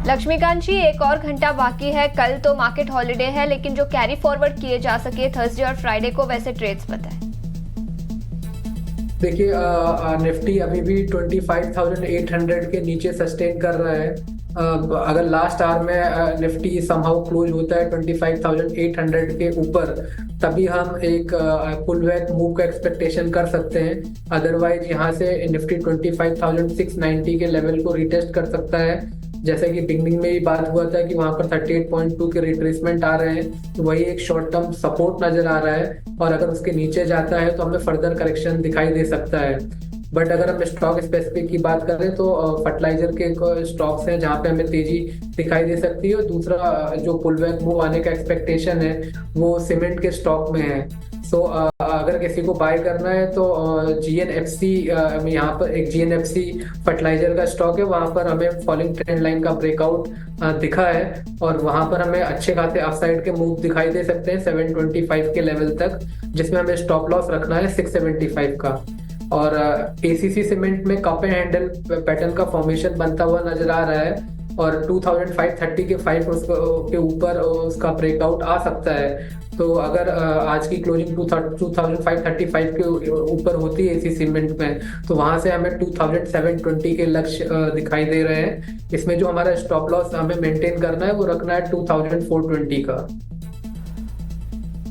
लक्ष्मीकांत जी, एक और घंटा बाकी है, कल तो मार्केट हॉलिडे है, लेकिन जो कैरी फॉरवर्ड किए जा सके थर्सडे और फ्राइडे को, वैसे ट्रेड्स बताएं। देखिए, निफ्टी अभी भी 25,800 के नीचे सस्टेन कर रहा है। अगर लास्ट आवर में निफ्टी समहाउ क्लोज होता है 25,800 के ऊपर, तभी हम एक पुल बैक मूव का एक्सपेक्टेशन कर सकते हैं। अदरवाइज यहाँ से निफ्टी 25,690 के लेवल को रिटेस्ट कर सकता है। जैसे कि बिगनिंग में ही बात हुआ था कि वहां पर 38.2 के रिट्रेसमेंट आ रहे हैं, तो वही एक शॉर्ट टर्म सपोर्ट नजर आ रहा है। और अगर उसके नीचे जाता है तो हमें फर्दर करेक्शन दिखाई दे सकता है। बट अगर हम स्टॉक स्पेसिफिक की बात करें तो फर्टिलाइजर के स्टॉक्स हैं जहां पे हमें तेजी दिखाई दे सकती है। और दूसरा जो पुल बैक मूव आने का एक्सपेक्टेशन है वो सीमेंट के स्टॉक में है। सो अगर किसी को बाय करना है तो GNFC, यहाँ पर एक GNFC फर्टिलाइजर का स्टॉक है, वहां पर हमें फॉलिंग ट्रेंड लाइन का ब्रेकआउट दिखा है। और वहां पर हमें अच्छे खासे अपसाइड के मूव दिखाई दे सकते हैं 725 के लेवल तक, जिसमें हमें स्टॉप लॉस रखना है 675 का। और ACC सीमेंट में कप एंड हैंडल पैटर्न का फॉर्मेशन बनता हुआ नजर आ रहा है। और 2530 के 5 के ऊपर उसका ब्रेकआउट आ सकता है। तो अगर आज की क्लोजिंग 2535 के ऊपर होती है इसी सीमेंट में, तो वहां से हमें 2720 के लक्ष्य दिखाई दे रहे हैं। इसमें जो हमारा स्टॉप लॉस हमें मेंटेन करना है वो रखना है 2420 का।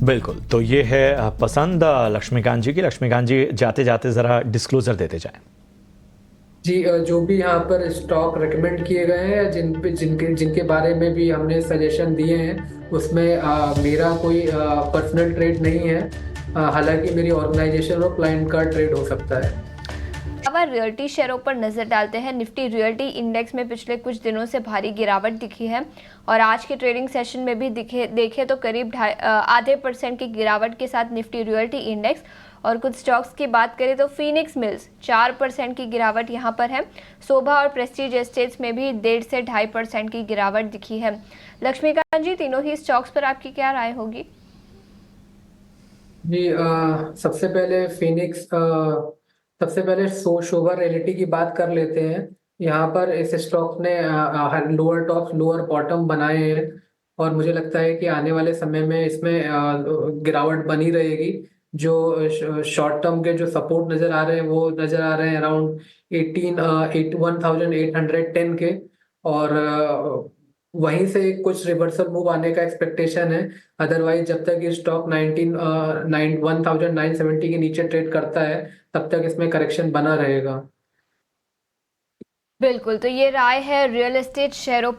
बिल्कुल, तो ये है पसंद लक्ष्मीकांत जी की। लक्ष्मीकांत जी, जाते जाते ज़रा डिस्क्लोजर देते जाएं। जी, जो भी यहाँ पर स्टॉक रिकमेंड किए गए हैं, जिनके जिनके बारे में भी हमने सजेशन दिए हैं, उसमें मेरा कोई पर्सनल ट्रेड नहीं है। हालांकि मेरी ऑर्गेनाइजेशन और क्लाइंट का ट्रेड हो सकता है। अब रियल्टी शेयरों पर नजर डालते हैं। निफ्टी रियल्टी इंडेक्स में पिछले कुछ दिनों से भारी गिरावट दिखी है और आज के ट्रेडिंग सेशन में भी देखे तो करीब आधे % की गिरावट के साथ निफ्टी रियल्टी इंडेक्स। और कुछ स्टॉक्स की बात करें तो फीनिक्स मिल्स 4% की गिरावट यहाँ पर है। शोभा और प्रेस्टीज एस्टेट्स में भी 1.5 से 2.5% की गिरावट दिखी है। लक्ष्मीकांत जी, तीनों ही स्टॉक्स पर आपकी क्या राय होगी? जी, सबसे पहले शोभा रियल्टी की बात कर लेते हैं। यहाँ पर इस स्टॉक ने लोअर टॉप लोअर बॉटम बनाए हैं और मुझे लगता है कि आने वाले समय में इसमें गिरावट बनी रहेगी। जो शॉर्ट टर्म के जो सपोर्ट नजर आ रहे हैं वो नजर आ रहे हैं अराउंड 1810 के। और वहीं से कुछ रिवर्सल मूव आने का एक्सपेक्टेशन है। अदरवाइज जब तक ये स्टॉक 1970 के नीचे ट्रेड करता है, तब तक इसमें करेक्शन बना रहेगा। बिल्कुल, तो ये राय है रियल एस्टेट शेयरों